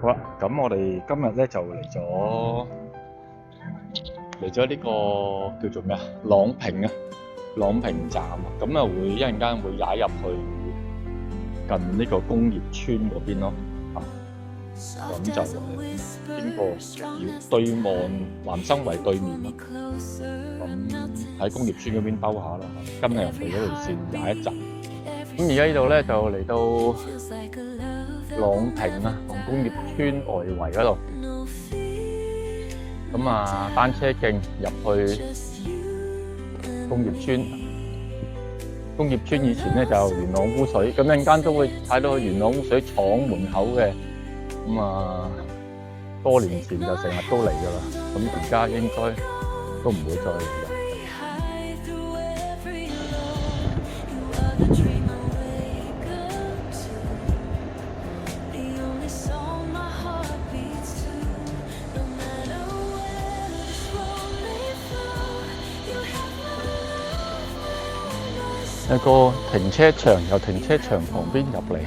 好啦，咁我哋今日咧就嚟咗呢個叫做咩啊？朗屏啊，朗屏站啊，咁啊會一陣間會踩入去近呢個工業村嗰邊咯，咁就經過要對望南生圍對面咯，咁喺工業村嗰邊兜下啦，跟入去嗰條線踩一陣。咁而家呢度咧就嚟到朗屏啊，同工業村外圍嗰度，咁啊單車徑入去工業村。工業村以前咧就元朗污水，咁陣間都會睇到元朗污水廠門口嘅，咁啊多年前就成日都嚟噶啦，咁而家應該都唔會再嚟啦。有個停車場，由停車場旁邊入嚟，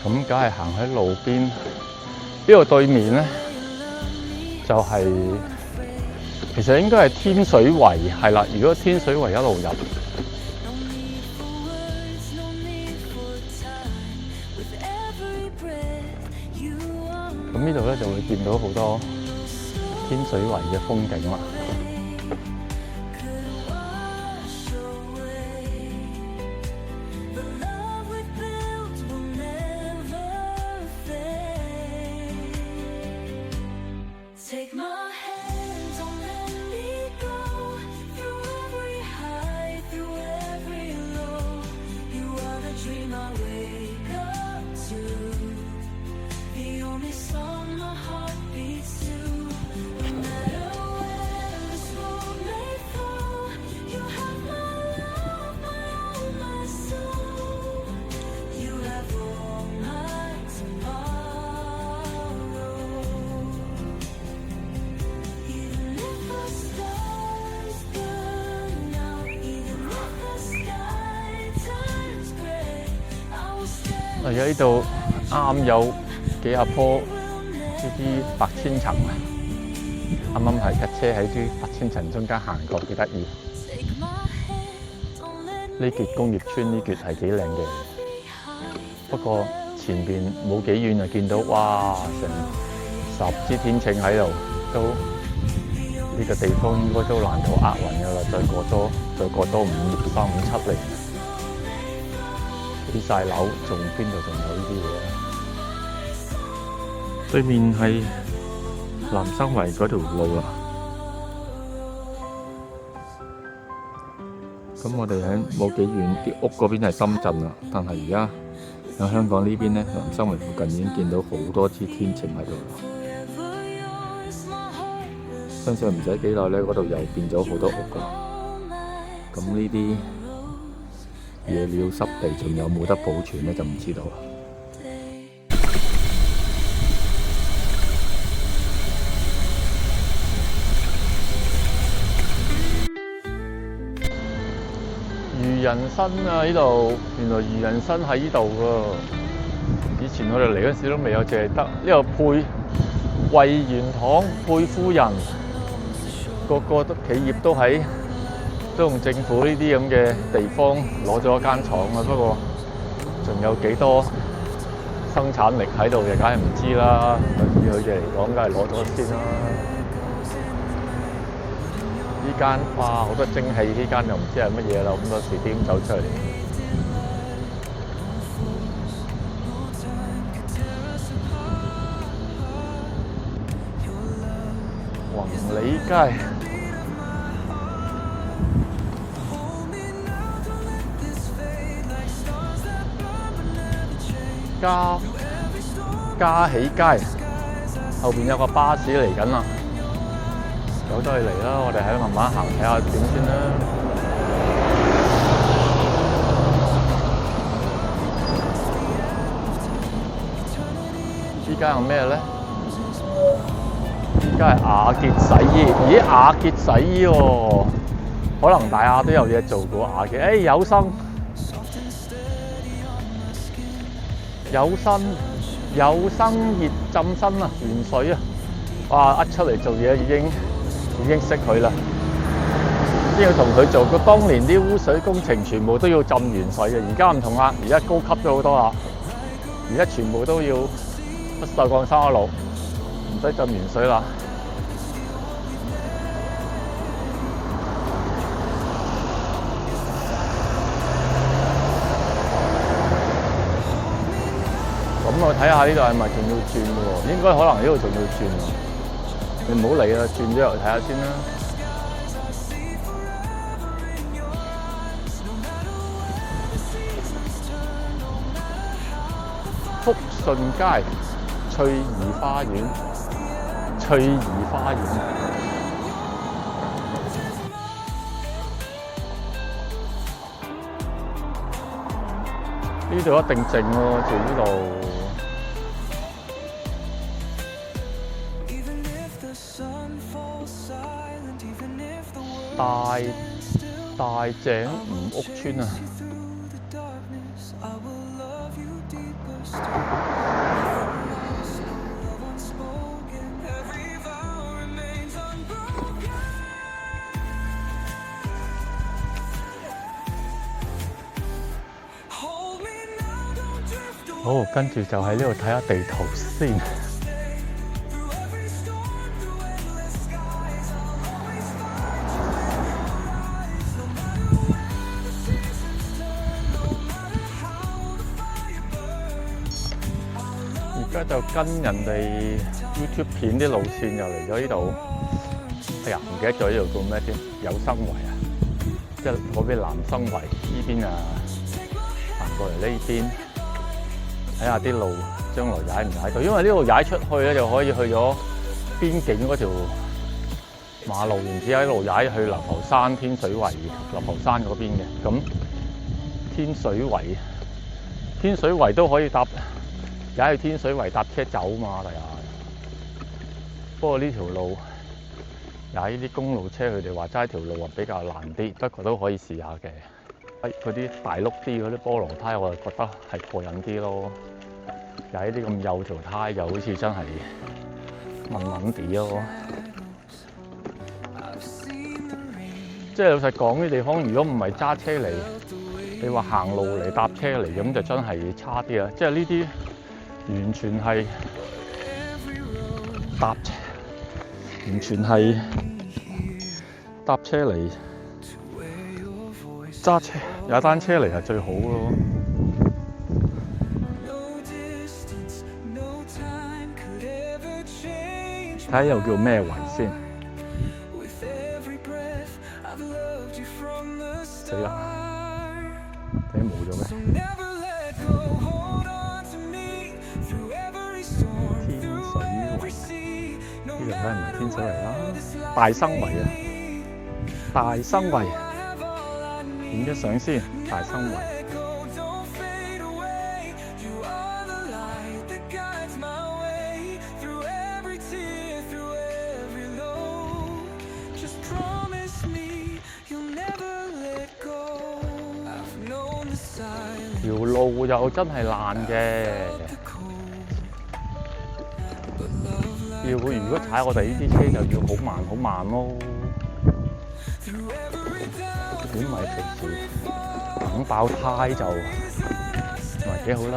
咁梗係行喺路邊。呢度對面咧，就係、其實應該係天水圍，係啦。如果天水圍一路入，咁呢度咧就會見到好多天水圍嘅風景啦。而家呢度啱有幾廿棵呢啲白千層啊！啱啱係架車喺啲白千層中間行過，幾得意。呢橛工業村呢橛係幾靚嘅，不過前邊冇幾遠就見到哇，成10支天秤喺度，都呢個地方應該都難逃厄運㗎啦！再過多5、3、5、7年。起晒樓，仲邊度仲有呢啲嘢？對面係南生圍嗰條路啊。咁我哋喺冇幾遠，啲屋嗰邊係深圳啊，但係而家喺香港呢邊咧，南生圍附近已經見到好多支天秤喺度啦。相信唔使幾耐咧，嗰度又變咗好多屋噶。咁呢啲野鳥濕地仲有冇得保存咧，就唔知道啦。漁人新啊！呢度原來漁人新喺呢度㗎。以前我哋嚟嗰時都未有，淨係得呢個配惠元堂、配夫人，個個企業都用政府呢啲咁嘅地方攞咗一間廠啊，不過仲有幾多生產力喺度嘅，梗係唔知啦。以佢哋嚟講，梗係攞咗先啦。呢間哇好多蒸汽，呢間又唔知係乜嘢啦，咁多時點走出嚟？宏利街。嘉喜街後邊有個巴士嚟緊啦，由得佢嚟啦，我哋喺度慢慢行睇下點先啦。依家係咩咧？依家係雅潔洗衣，咦？雅潔洗衣喎，可能大家都有嘢做過雅潔。有心。有生熱浸身啊，元水啊！哇！一出嚟做嘢已經識佢啦。先要同佢做個當年啲污水工程，全部都要浸元水嘅。而家唔同啦，而家高級咗好多啦。而家全部都要不鏽鋼316，唔使浸元水啦。咁我睇下呢度係咪仲要轉嘅喎？應該可能呢度仲要轉喎。你唔好理啦，轉咗入去睇下先啦。福順街翠怡花園，呢度一定靜喎，住呢度。大井吳屋村啊！好，跟住就喺呢度睇下地圖先。而家就跟人哋 YouTube 片啲路線，又嚟咗呢度。哎呀，唔記得咗呢度叫咩添？有生圍啊，即係嗰邊南生圍呢邊啊，行過嚟呢邊。睇下啲路將來踩唔踩到，因為呢度踩出去咧就可以去咗邊境嗰條馬路，然之後一路踩去流浮山、天水圍、流浮山嗰邊嘅。咁天水圍都可以踩去天水圍搭車走嘛，第日。不過呢條路踩呢啲公路車，佢哋話齋條路比較難啲，不過都可以試下嘅。嗰啲大碌啲嗰啲菠蘿胎，我就覺得係過癮啲咯。踩啲咁幼條胎，就好似真係悶啲咯。即係老實講，啲地方如果唔係揸車嚟，你話行路嚟搭車嚟，咁就真係差啲啦。即係呢啲完全係搭車嚟。揸車踩單車嚟係最好咯。睇下又叫咩圍先？死啦！點解冇咗咩？天水圍，呢度梗係唔係天水圍啦？大生圍啊！大生圍。影咗相先，大生圍。條路又真係爛嘅，如果踩我哋呢啲車就要好慢咯。點咪平時等爆胎就唔係幾好啦。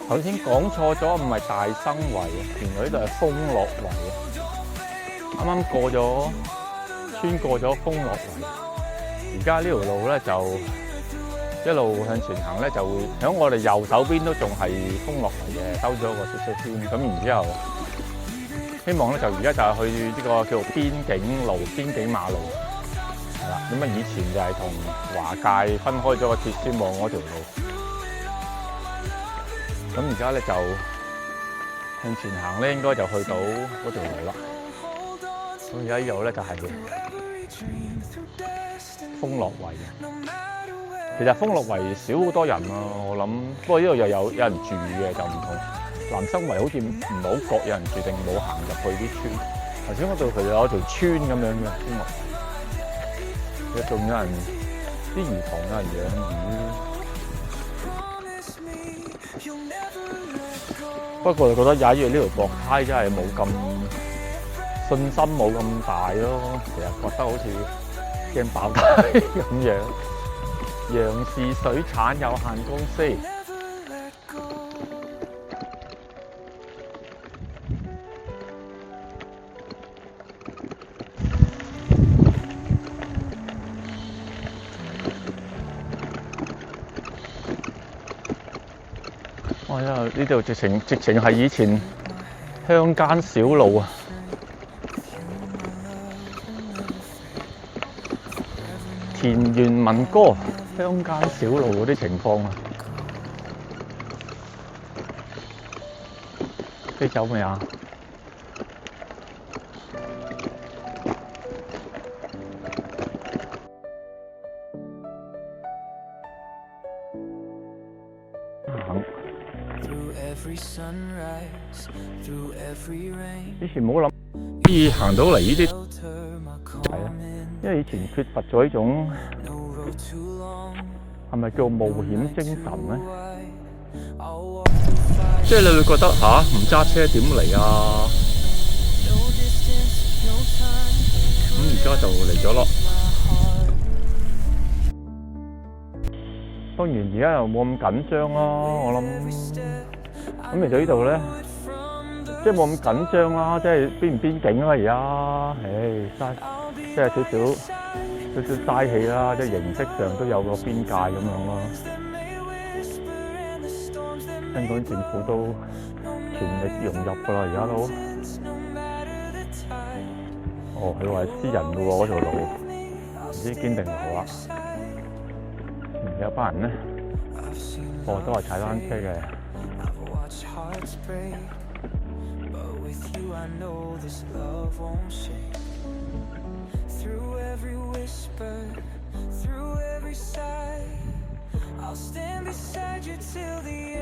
頭先講錯咗，唔係大生圍啊，原來呢度係豐樂圍啊。啱啱穿過咗豐樂圍，而家呢條路咧就一路向前行咧，就會喺我哋右手邊都仲係豐樂圍嘅，兜咗個少少圈。咁然之後，希望咧就而家就係去呢個叫做邊境馬路，係啦。咁啊，以前就係同華界分開咗個鐵絲網嗰條路。咁而家咧就向前行咧，應該就去到嗰條路啦。咁而家呢度咧就係豐樂圍嘅。其實豐樂圍少好多人啊，我諗。不過呢度又有人住嘅，就唔同南生圍好似唔係好覺有人住，定冇行入去啲村。頭先嗰度佢有條村咁樣嘅豐樂圍，仲有人啲魚塘有人養魚。不過我覺得踩住呢條薄梯真係冇咁信心，冇咁大咯。其實覺得好似驚爆胎咁樣。楊氏水產有限公司。哇！呢度直情係以前鄉間小路啊！田園民歌，鄉間小路嗰啲情況啊！飛走未啊？以前冇諗可以行到嚟呢啲係啊，因為以前缺乏咗呢種係咪叫冒險精神咧？即係你會覺得唔揸車點嚟啊？咁而家就嚟咗咯。當然而家又冇咁緊張咯，我諗。咁嚟到呢度咧，即係冇咁緊張啦，即係邊唔邊境啊而家，嘥即係少少嘥氣啦，即係形式上都有個邊界咁樣咯。香港政府都全力融入㗎啦，而家都。佢話係私人㗎喎嗰條路，唔知堅定流啊。有班人咧，都係踩單車嘅。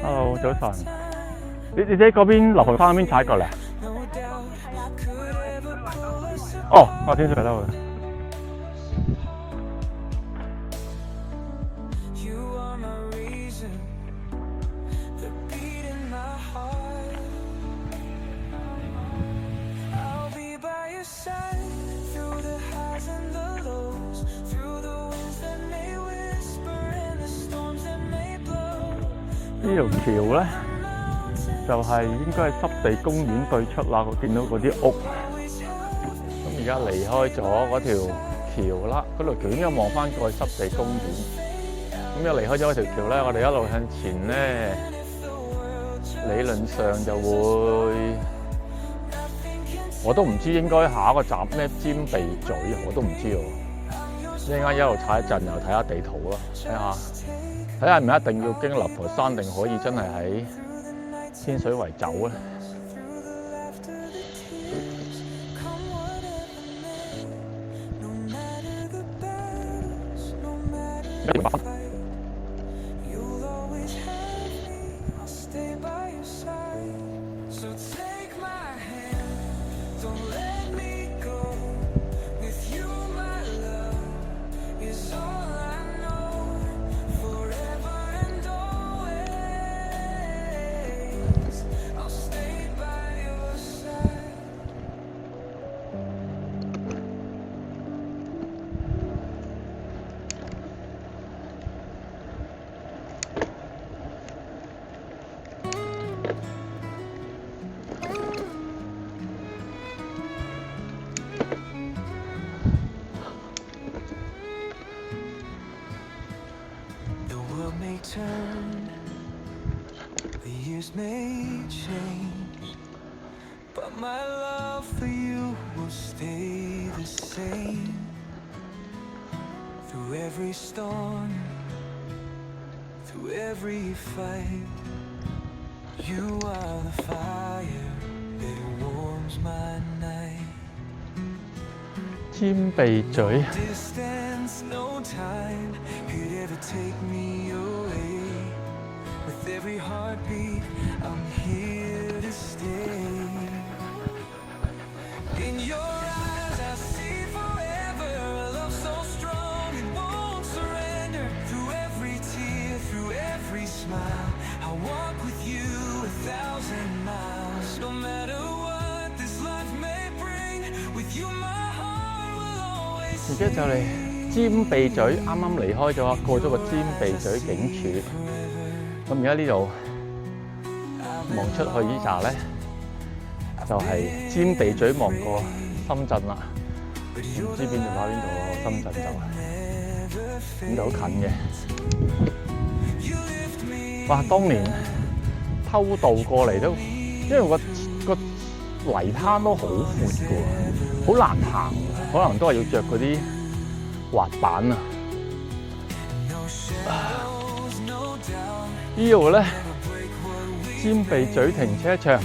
Hello， 早晨。你喺嗰邊流浮山嗰邊踩過嚟？我天水圍啦。呢條橋咧，就係應該係濕地公園對出啦。我見到嗰啲屋，咁而家離開咗嗰條橋啦，嗰條橋應該望翻過去濕地公園。咁一離開咗嗰條橋咧，我哋一路向前咧，理論上就會，我都唔知應該下一個站咩尖鼻咀，我都唔知喎。一陣間一路踩一陣，又睇下地圖咯，睇下係咪一定要經流浮山，定可以真係喺天水圍走咧？Turn, the years may change, but my love for you will stay the same. Through every storm, through every fight, you are the fire that warms my night. 尖鼻咀 Distance, no time could ever take me away. With every heartbeat, I'm here to stay. In your eyes, I see forever. A love so strong, it won't surrender. Through every tear, through every smile, I'll walk with you 1,000 miles. No matter what this life may bring, with you my heart will always 而家就嚟尖鼻咀，啱啱離開咗，過咗個尖鼻咀警署。咁而家呢度望出去呢扎咧，就係尖鼻咀望過深圳啦。唔知邊度打邊度喎？深圳就咁就好近嘅。哇！當年偷渡過嚟都，因為個泥灘都好闊嘅喎，好難行，可能都係要着嗰啲滑板啊。呢度咧尖鼻咀停車場，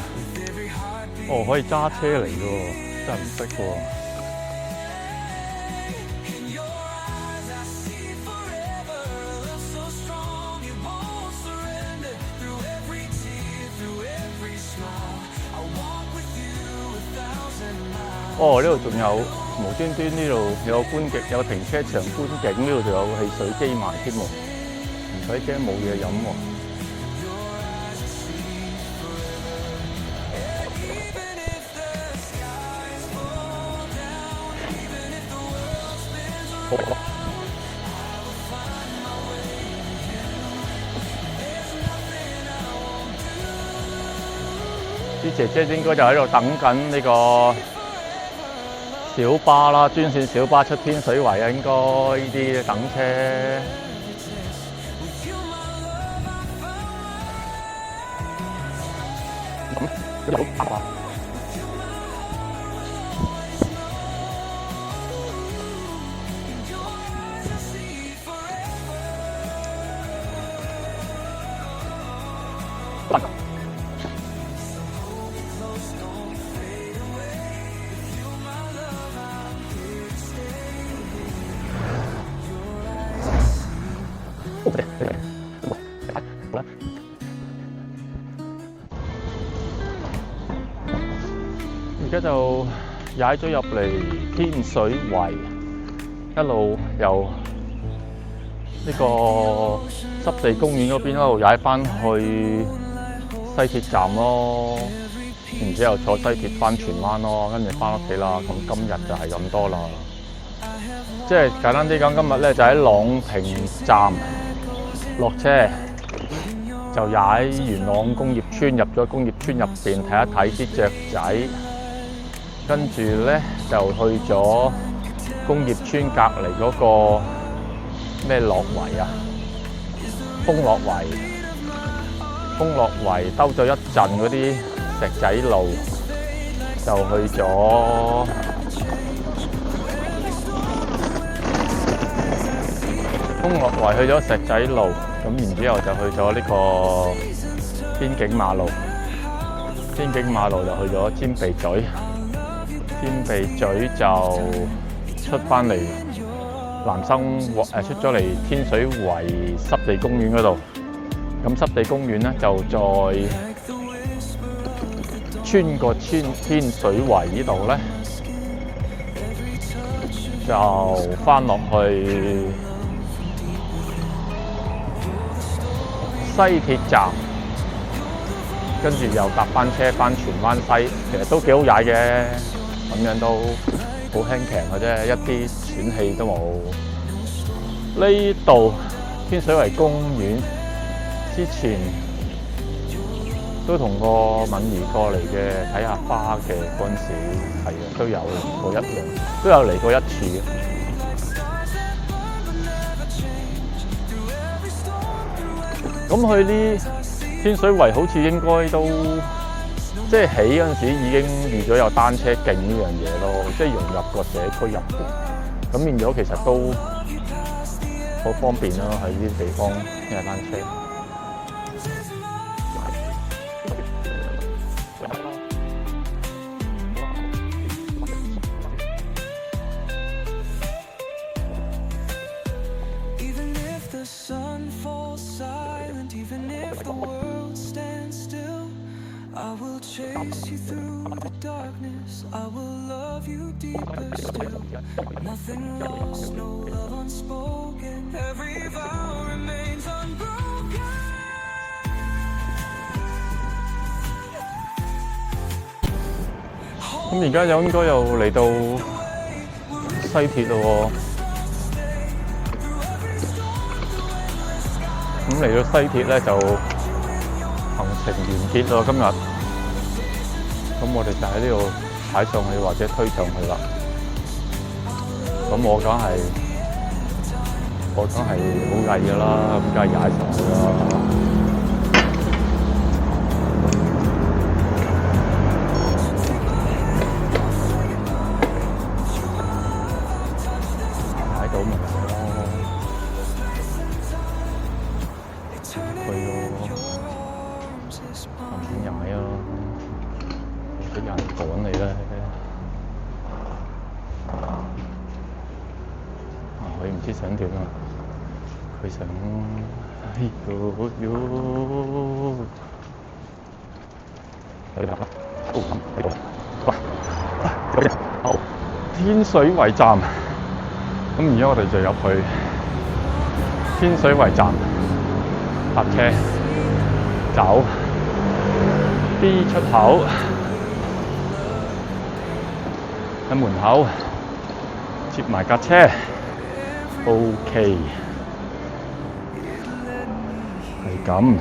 哦可以揸車嚟嘅喎，真係唔識喎。哦，呢度仲有無端端呢度有觀景，有停車場觀景，呢度仲有汽水機賣添喎，唔使驚冇嘢飲喎。啲姐姐應該就喺度等緊呢個小巴啦，專線小巴出天水圍啊，應該呢啲等車。咁有八啊！而家就踩咗入嚟天水圍，一路由呢個濕地公園嗰邊一路踩翻去西鐵站咯，然之後坐西鐵翻荃灣咯，跟住翻屋企啦。咁今日就係咁多啦。即係簡單啲講，今日咧就喺朗屏站落車，就踩元朗工業村，入咗工業村入邊睇一睇啲雀仔，跟住咧就去咗工業村隔離嗰個咩樂圍啊，豐樂圍，豐樂圍兜咗一陣嗰啲石仔路，就去咗豐樂圍，去咗石仔路，咁然之後就去咗呢個邊境馬路，邊境馬路就去咗尖鼻咀，尖鼻咀就出翻嚟南生出咗嚟天水圍濕地公園嗰度，咁濕地公園咧就再穿過天水圍呢度咧，就翻落去西鐵站，跟住又搭班車翻荃灣西，其實都幾好踩嘅，咁樣都好輕騎嘅啫，一啲喘氣都冇。呢度天水圍公園之前都同個敏儀過嚟嘅，睇下花嘅嗰陣時，係啊，都有嚟過一次嘅。咁去呢天水圍好似應該都即係起嗰陣時已經預咗有單車徑呢樣嘢咯，即係融入個社區入邊，咁變咗其實都好方便咯，喺呢啲地方踩單車。chase you through the darkness. I will love you deeper still. Nothing lost, no love unspoken. Every vow remains unbroken. 咁而家應該又嚟到西鐵咯喎。咁嚟到西鐵咧就行程完結咯，今日。咁我哋就喺呢度踩上去或者推上去啦。咁我梗係好曳㗎啦，咁梗係踩上去啦。踩到咪係咯，去咯，慢點踩啊！啲人趕你咧，佢唔知想點啊！佢想去啦！喺度，喂，好，天水圍站。咁而家我哋就入去天水圍站搭車走 B 出口，喺門口接埋架車 ，OK， 係咁。